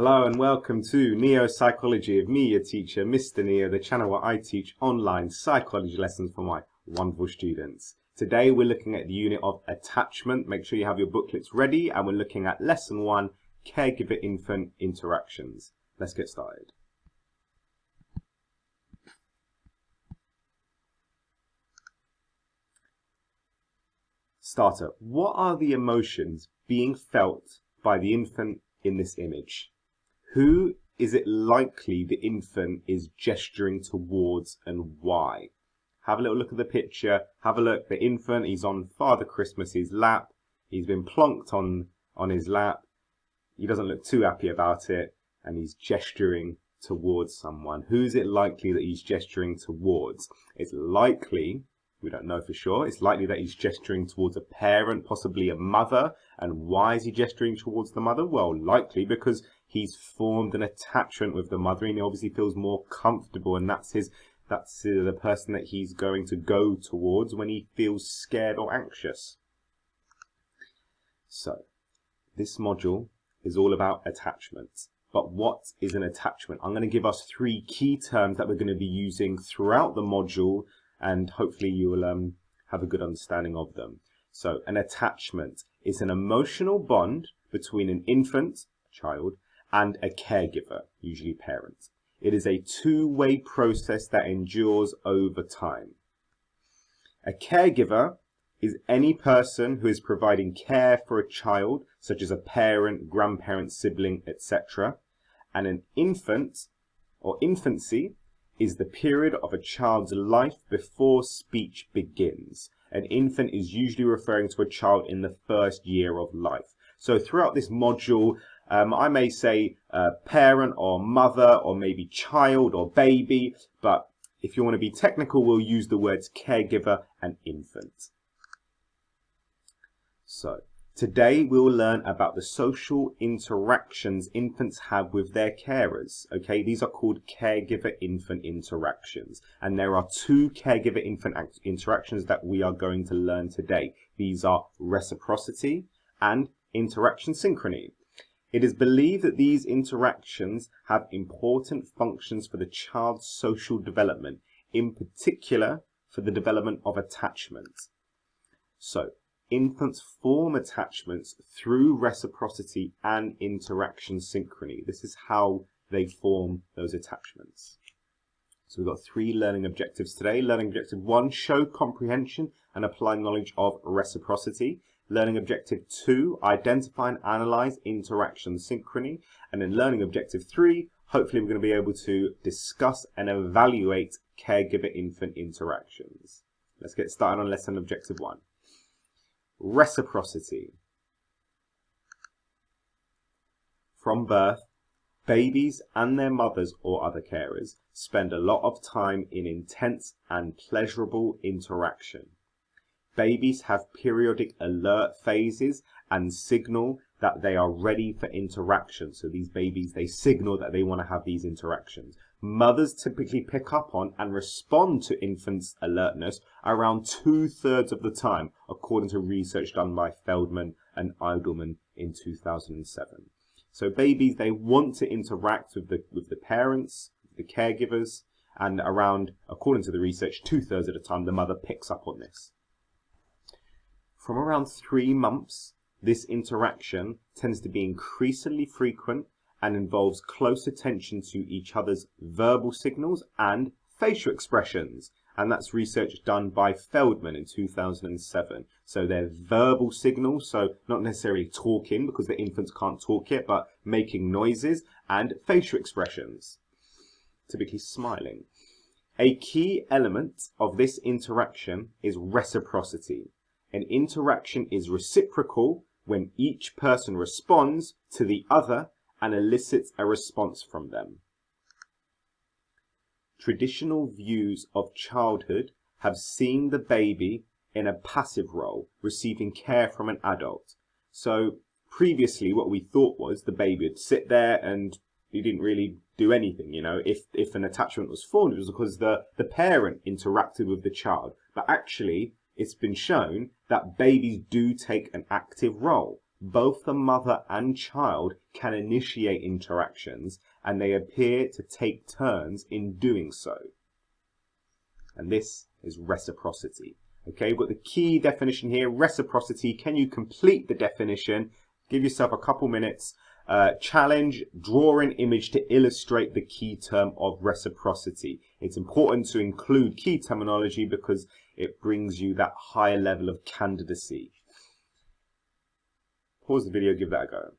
Hello and welcome to Neo Psychology of me, your teacher, Mr. Neo, the channel where I teach online psychology lessons for my wonderful students. Today we're looking at the unit of attachment. Make sure you have your booklets ready, and we're looking at lesson 1, caregiver-infant interactions. Let's get started. Starter. What are the emotions being felt by the infant in this image? Who is it likely the infant is gesturing towards and why? Have a little look at the picture. Have a look. The infant, he's on Father Christmas's lap. He's been plonked on his lap. He doesn't look too happy about it, and he's gesturing towards someone. Who is it likely that he's gesturing towards? It's likely, we don't know for sure, it's likely that he's gesturing towards a parent, possibly a mother. And why is he gesturing towards the mother? Well, likely because he's formed an attachment with the mother, and he obviously feels more comfortable, and that's the person that he's going to go towards when he feels scared or anxious. So, this module is all about attachment. But what is an attachment? I'm going to give us 3 key terms that we're going to be using throughout the module, and hopefully you will have a good understanding of them. So, an attachment is an emotional bond between an infant, child, and a caregiver, usually parent. It is a two-way process that endures over time. A caregiver is any person who is providing care for a child, such as a parent, grandparent, sibling, etc. And an infant, or infancy, is the period of a child's life before speech begins. An infant is usually referring to a child in the first year of life. So throughout this module, I may say parent or mother or maybe child or baby, but if you want to be technical, we'll use the words caregiver and infant. So today we'll learn about the social interactions infants have with their carers. Okay, these are called caregiver-infant interactions, and there are 2 caregiver-infant interactions that we are going to learn today. These are reciprocity and interaction synchrony. It is believed that these interactions have important functions for the child's social development, in particular for the development of attachment. So, infants form attachments through reciprocity and interaction synchrony. This is how they form those attachments. So we've got 3 learning objectives today. Learning objective 1, show comprehension and apply knowledge of reciprocity. Learning objective 2, identify and analyze interaction synchrony. And then learning objective 3, hopefully we're going to be able to discuss and evaluate caregiver-infant interactions. Let's get started on lesson objective 1. Reciprocity. From birth, babies and their mothers or other carers spend a lot of time in intense and pleasurable interaction. Babies have periodic alert phases and signal that they are ready for interaction. So these babies, they signal that they want to have these interactions. Mothers typically pick up on and respond to infants' alertness around 2/3 of the time, according to research done by Feldman and Eidelman in 2007. So babies, they want to interact with the parents, the caregivers, and around, according to the research, 2/3 of the time the mother picks up on this. From around 3 months, this interaction tends to be increasingly frequent and involves close attention to each other's verbal signals and facial expressions. And that's research done by Feldman in 2007. So they're verbal signals, so not necessarily talking because the infants can't talk yet, but making noises, and facial expressions, typically smiling. A key element of this interaction is reciprocity. An interaction is reciprocal when each person responds to the other and elicits a response from them. Traditional views of childhood have seen the baby in a passive role, receiving care from an adult. So previously what we thought was the baby would sit there and he didn't really do anything. You know, if an attachment was formed, it was because the parent interacted with the child. But actually, it's been shown that babies do take an active role. both the mother and child can initiate interactions, and they appear to take turns in doing so. And this is reciprocity. Okay, we've got the key definition here, reciprocity. Can you complete the definition? Give yourself a couple minutes. Challenge, draw an image to illustrate the key term of reciprocity. It's important to include key terminology because it brings you that higher level of candidacy. Pause the video, give that a go.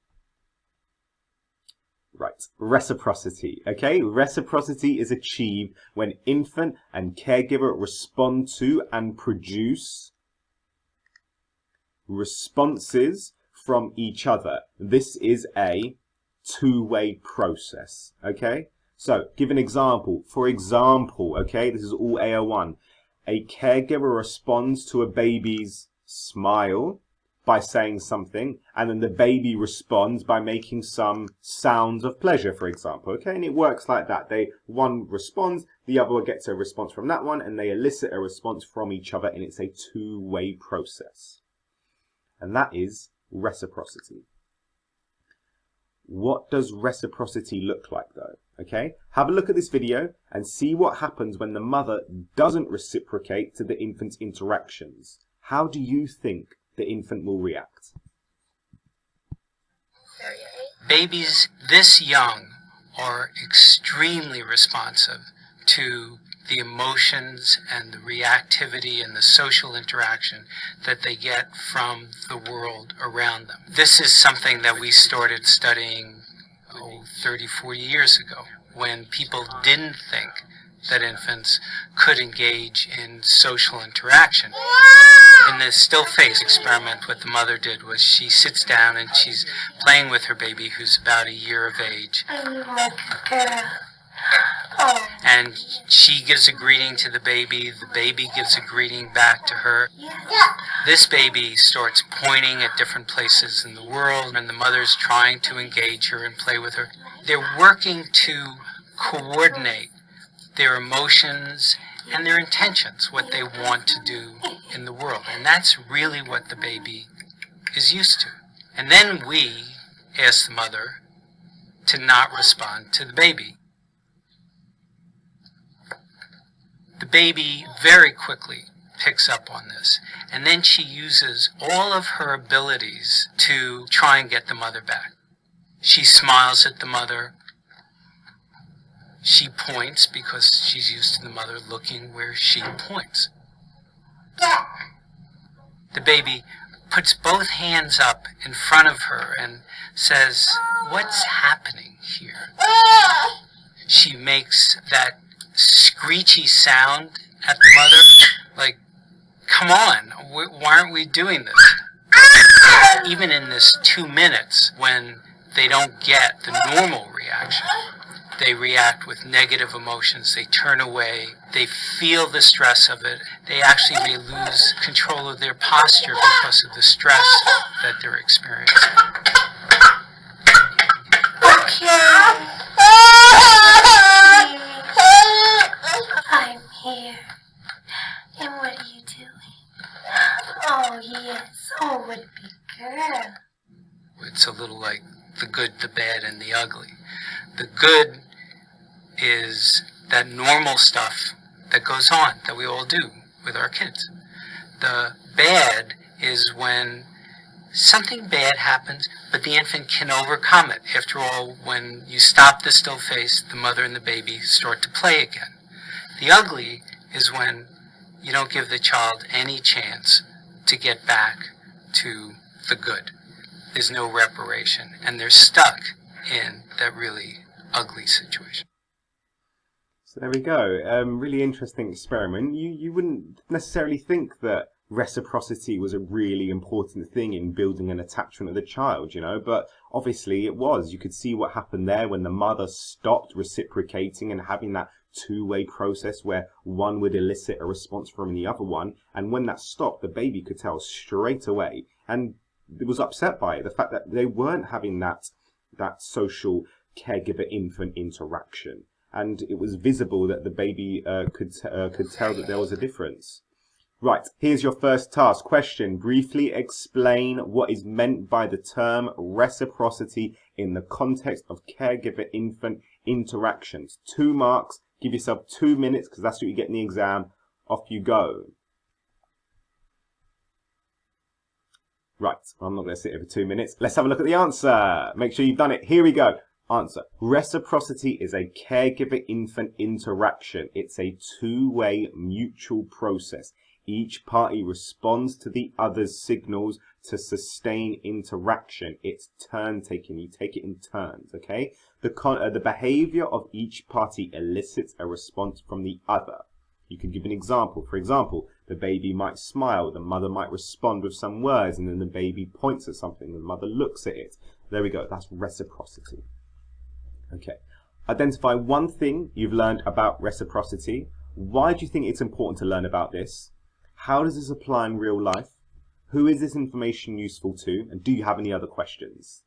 Right, reciprocity. Okay, reciprocity is achieved when infant and caregiver respond to and produce responses from each other. This is a two-way process. Okay, so give an example. For example, okay, this is all AO1. A caregiver responds to a baby's smile by saying something, and then the baby responds by making some sounds of pleasure, for example. Okay, and it works like that. One responds, the other gets a response from that one, and they elicit a response from each other, and it's a two-way process. And that is reciprocity. What does reciprocity look like though? Okay, have a look at this video and see what happens when the mother doesn't reciprocate to the infant's interactions. How do you think the infant will react? Babies this young are extremely responsive to the emotions and the reactivity and the social interaction that they get from the world around them. This is something that we started studying 30, 40 years ago, when people didn't think that infants could engage in social interaction. In the still face experiment, what the mother did was she sits down and she's playing with her baby who's about a year of age. And she gives a greeting to the baby gives a greeting back to her. This baby starts pointing at different places in the world, and the mother's trying to engage her and play with her. They're working to coordinate their emotions and their intentions, what they want to do in the world. And that's really what the baby is used to. And then we ask the mother to not respond to the baby. The baby very quickly picks up on this, and then she uses all of her abilities to try and get the mother back. She smiles at the mother. She points because she's used to the mother looking where she points. The baby puts both hands up in front of her and says, "What's happening here?" She makes that screechy sound at the mother, like, "Come on, why aren't we doing this?" Even in this 2 minutes, when they don't get the normal reaction, they react with negative emotions, they turn away, they feel the stress of it, they actually may lose control of their posture because of the stress that they're experiencing. I'm here. And what are you doing? Oh, yes. Oh, what a big girl. It's a little like the good, the bad, and the ugly. The good is that normal stuff that goes on, that we all do with our kids. The bad is when something bad happens, but the infant can overcome it. After all, when you stop the still face, the mother and the baby start to play again. The ugly is when you don't give the child any chance to get back to the good. There's no reparation, and they're stuck in that really ugly situation. So there we go. Really interesting experiment. You wouldn't necessarily think that reciprocity was a really important thing in building an attachment of the child, you know, but obviously it was. You could see what happened there when the mother stopped reciprocating and having that two-way process where one would elicit a response from the other one, and when that stopped, the baby could tell straight away, and it was upset by it, the fact that they weren't having that social caregiver-infant interaction, and it was visible that the baby could tell that there was a difference. Right, here's your first task. Question: briefly explain what is meant by the term reciprocity in the context of caregiver-infant interactions. 2 marks. Give yourself 2 minutes because that's what you get in the exam. Off you go. Right, I'm not going to sit here for 2 minutes. Let's have a look at the answer. Make sure you've done it. Here we go. Answer: reciprocity is a caregiver-infant interaction. It's a two-way mutual process. Each party responds to the other's signals to sustain interaction. It's turn taking. You take it in turns, okay? The behavior of each party elicits a response from the other. You can give an example. For example, the baby might smile, the mother might respond with some words, and then the baby points at something, the mother looks at it. There we go. That's reciprocity. Okay. Identify one thing you've learned about reciprocity. Why do you think it's important to learn about this? How does this apply in real life? Who is this information useful to? And do you have any other questions?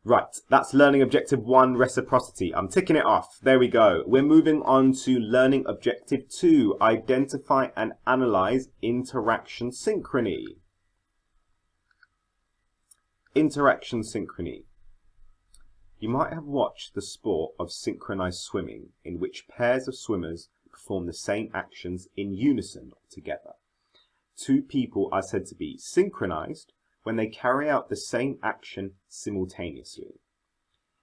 Right, that's learning objective 1, reciprocity. I'm ticking it off. There we go. We're moving on to learning objective 2, identify and analyze interaction synchrony. Interaction synchrony. You might have watched the sport of synchronized swimming, in which pairs of swimmers perform the same actions in unison together. 2 people are said to be synchronized when they carry out the same action simultaneously.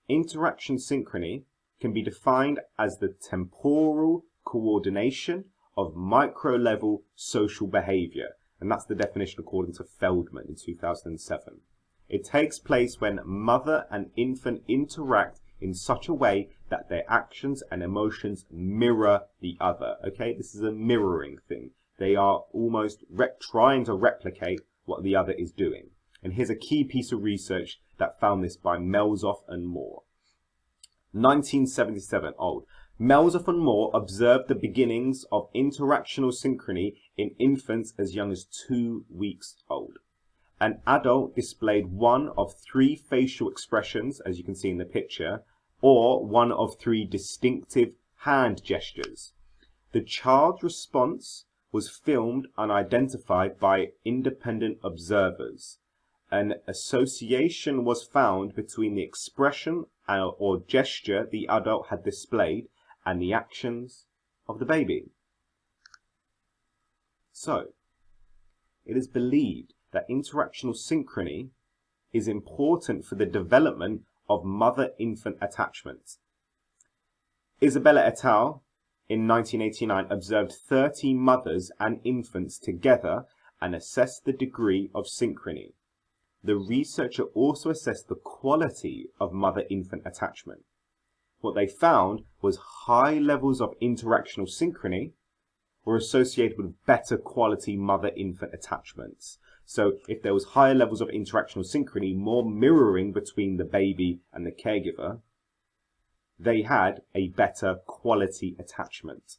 Interaction synchrony can be defined as the temporal coordination of micro-level social behavior, and that's the definition according to Feldman in 2007. It takes place when mother and infant interact in such a way that their actions and emotions mirror the other. Okay, this is a mirroring thing. They are almost trying to replicate what the other is doing. And here's a key piece of research that found this by Melzoff and Moore. 1977, old. Melzoff and Moore observed the beginnings of interactional synchrony in infants as young as 2 weeks old. An adult displayed one of 3 facial expressions, as you can see in the picture, or one of 3 distinctive hand gestures. The child's response was filmed and identified by independent observers. An association was found between the expression or gesture the adult had displayed and the actions of the baby. So, it is believed that interactional synchrony is important for the development of mother-infant attachment. Isabella et al. In 1989 observed 30 mothers and infants together and assessed the degree of synchrony. The researcher also assessed the quality of mother-infant attachment. What they found was high levels of interactional synchrony were associated with better quality mother-infant attachments. So if there was higher levels of interactional synchrony, more mirroring between the baby and the caregiver, they had a better quality attachment.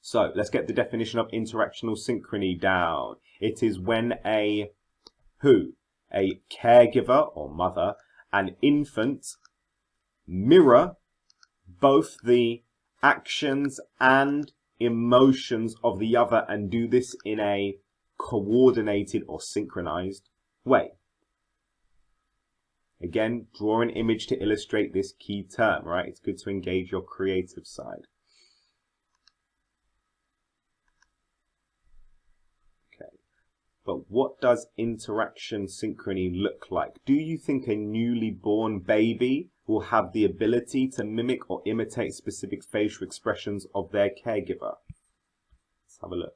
So let's get the definition of interactional synchrony down. It is when a caregiver or mother and infant mirror both the actions and emotions of the other and do this in a coordinated or synchronized way. Again, draw an image to illustrate this key term, right? It's good to engage your creative side. Okay, but what does interaction synchrony look like? Do you think a newly born baby will have the ability to mimic or imitate specific facial expressions of their caregiver? Let's have a look.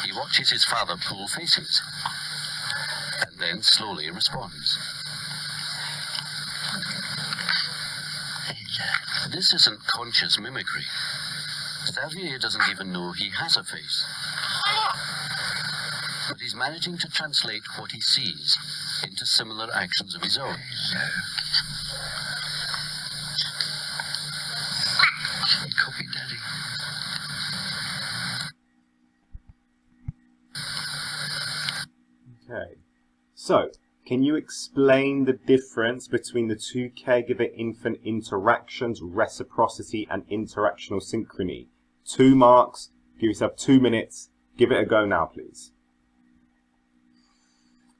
He watches his father pull faces and then slowly responds. This isn't conscious mimicry. Xavier doesn't even know he has a face. But he's managing to translate what he sees into similar actions of his own. Copy, Daddy. Okay, so Can you explain the difference between the two caregiver-infant interactions, reciprocity and interactional synchrony? 2 marks. Give yourself 2 minutes. Give it a go now, please.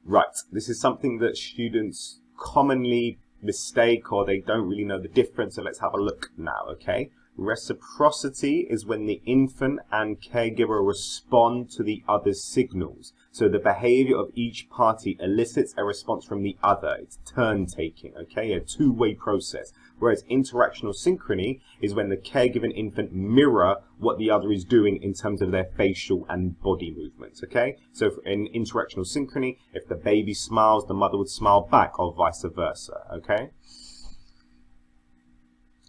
Right, this is something that students commonly mistake, or they don't really know the difference, so let's have a look now, okay? Reciprocity is when the infant and caregiver respond to the other's signals. So the behavior of each party elicits a response from the other. It's turn taking, okay? A two-way process. Whereas interactional synchrony is when the caregiver and infant mirror what the other is doing in terms of their facial and body movements, okay? So in interactional synchrony, if the baby smiles, the mother would smile back, or vice versa, okay?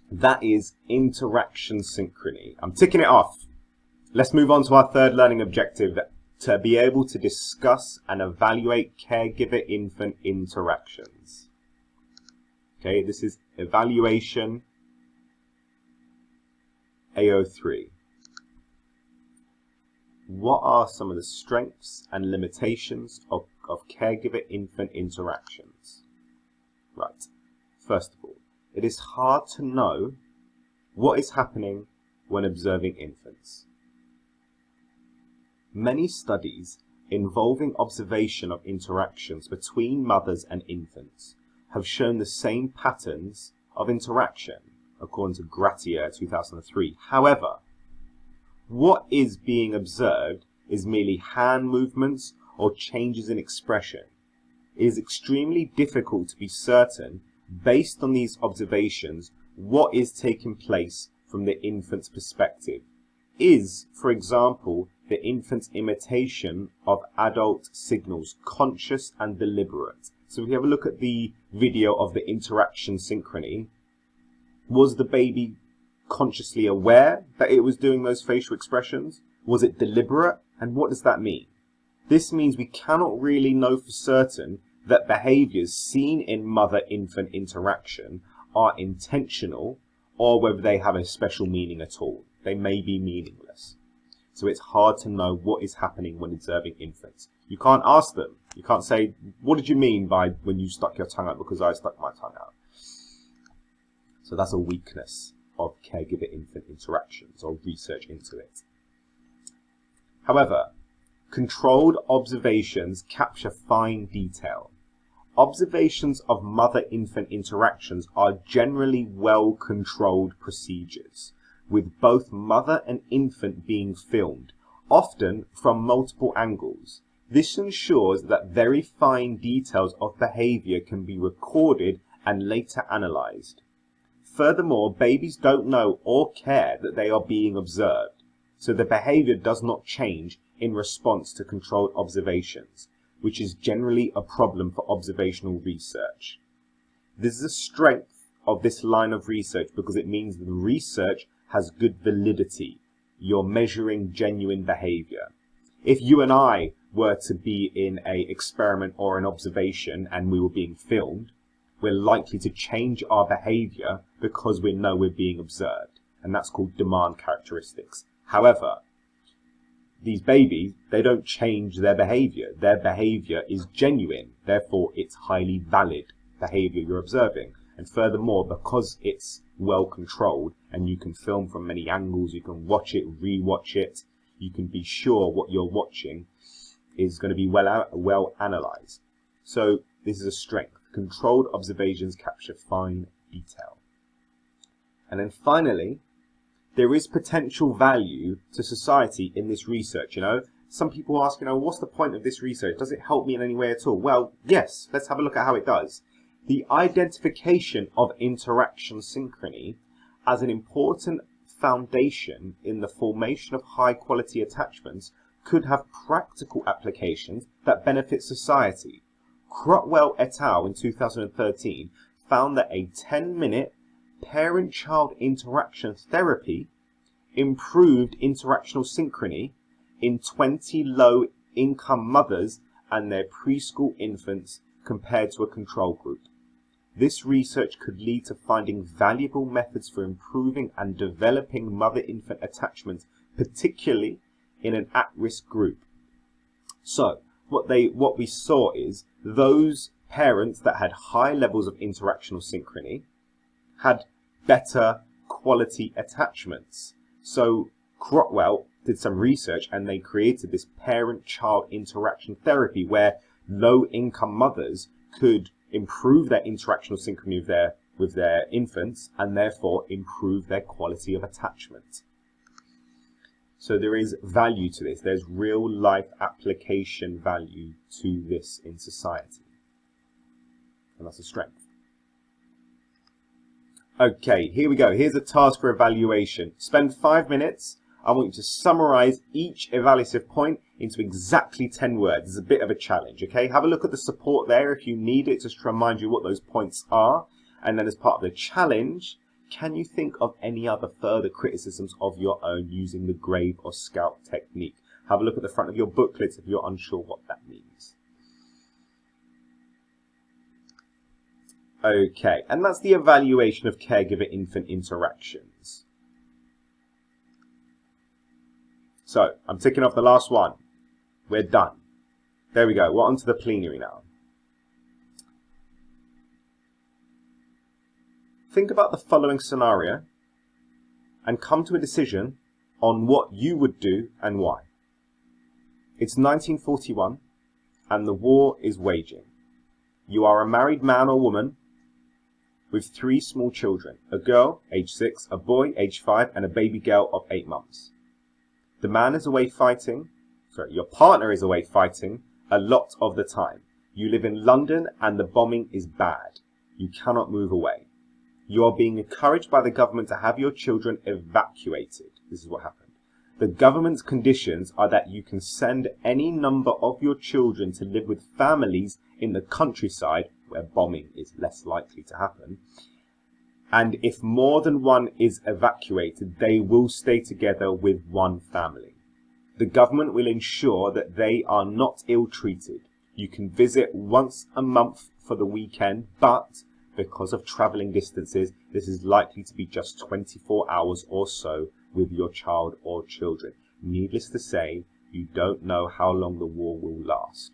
That is interaction synchrony. I'm ticking it off. Let's move on to our third learning objective, to be able to discuss and evaluate caregiver-infant interactions. Okay, this is evaluation AO3. What are some of the strengths and limitations of caregiver-infant interactions? Right, first of all, it is hard to know what is happening when observing infants. Many studies involving observation of interactions between mothers and infants have shown the same patterns of interaction, according to Gratier 2003. However, what is being observed is merely hand movements or changes in expression. It is extremely difficult to be certain, based on these observations, what is taking place from the infant's perspective. Is, for example, the infant's imitation of adult signals conscious and deliberate? So if we have a look at the video of the interaction synchrony, was the baby consciously aware that it was doing those facial expressions? Was it deliberate? And what does that mean? This means we cannot really know for certain that behaviors seen in mother-infant interaction are intentional, or whether they have a special meaning at all. They may be meaningless. So it's hard to know what is happening when observing infants. You can't ask them. You can't say, what did you mean by when you stuck your tongue out? Because I stuck my tongue out. So that's a weakness of caregiver-infant interactions, or research into it. However, controlled observations capture fine detail. Observations of mother-infant interactions are generally well-controlled procedures, with both mother and infant being filmed, often from multiple angles. This ensures that very fine details of behavior can be recorded and later analyzed. Furthermore, babies don't know or care that they are being observed, so the behavior does not change in response to controlled observations, which is generally a problem for observational research. This is a strength of this line of research because it means the research has good validity. You're measuring genuine behavior. If you and I were to be in an experiment or an observation and we were being filmed, we're likely to change our behavior because we know we're being observed, and that's called demand characteristics. However, these babies, they don't change their behavior. Their behavior is genuine, therefore it's highly valid behavior you're observing. And furthermore, because it's well controlled and you can film from many angles, you can watch it, re-watch it, you can be sure what you're watching is going to be well analyzed. So this is a strength. Controlled observations capture fine detail. And then finally, there is potential value to society in this research. Some people ask, what's the point of this research? Does it help me in any way at all? Well, yes, let's have a look at how it does. The identification of interaction synchrony as an important foundation in the formation of high-quality attachments could have practical applications that benefit society. Crotwell et al. In 2013 found that a 10-minute parent-child interaction therapy improved interactional synchrony in 20 low-income mothers and their preschool infants compared to a control group. This research could lead to finding valuable methods for improving and developing mother-infant attachments, particularly in an at-risk group. So, what we saw is those parents that had high levels of interactional synchrony had better quality attachments. So Crotwell did some research and they created this parent-child interaction therapy where low-income mothers could improve their interactional synchrony with their infants and therefore improve their quality of attachment. So there is value to this. There's real life application value to this in society. And that's a strength. Okay, here we go. Here's a task for evaluation. Spend 5 minutes. I want you to summarize each evaluative point into exactly 10 words. It's a bit of a challenge, okay? Have a look at the support there if you need it, just to remind you what those points are. And then as part of the challenge, can you think of any other further criticisms of your own using the grave or scalp technique? Have a look at the front of your booklets if you're unsure what that means. Okay, and that's the evaluation of caregiver-infant interactions. So, I'm ticking off the last one. We're done. There we go. We're on to the plenary now. Think about the following scenario and come to a decision on what you would do and why. It's 1941 and the war is waging. You are a married man or woman with 3 small children, a girl, age 6, a boy, age 5, and a baby girl of 8 months. The man is away fighting, your partner is away fighting a lot of the time. You live in London and the bombing is bad. You cannot move away. You are being encouraged by the government to have your children evacuated. This is what happened. The government's conditions are that you can send any number of your children to live with families in the countryside where bombing is less likely to happen. And if more than one is evacuated, they will stay together with one family. The government will ensure that they are not ill-treated. You can visit once a month for the weekend, but because of travelling distances, this is likely to be just 24 hours or so with your child or children. Needless to say, you don't know how long the war will last.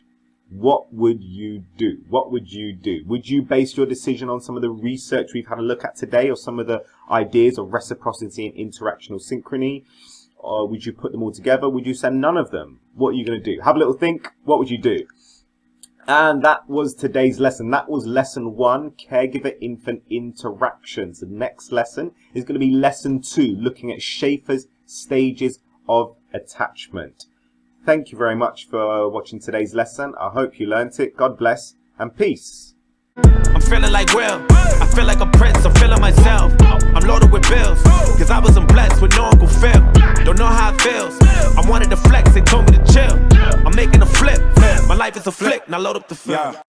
What would you do? What would you do? Would you base your decision on some of the research we've had a look at today or some of the ideas of reciprocity and interactional synchrony? Or would you put them all together? Would you send none of them? What are you going to do? Have a little think. What would you do? And that was today's lesson. That was lesson 1, caregiver-infant interactions. The next lesson is going to be lesson 2, looking at Schaeffer's stages of attachment. Thank you very much for watching today's lesson. I hope you learnt it. God bless and peace. I'm feeling like Will. I feel like a prince. I'm feeling myself. I'm loaded with bills, cause I wasn't blessed with no Uncle Phil. Don't know how it feels. I wanted to flex, they told me to chill. I'm making a flip. My life is a flick, now load up the film.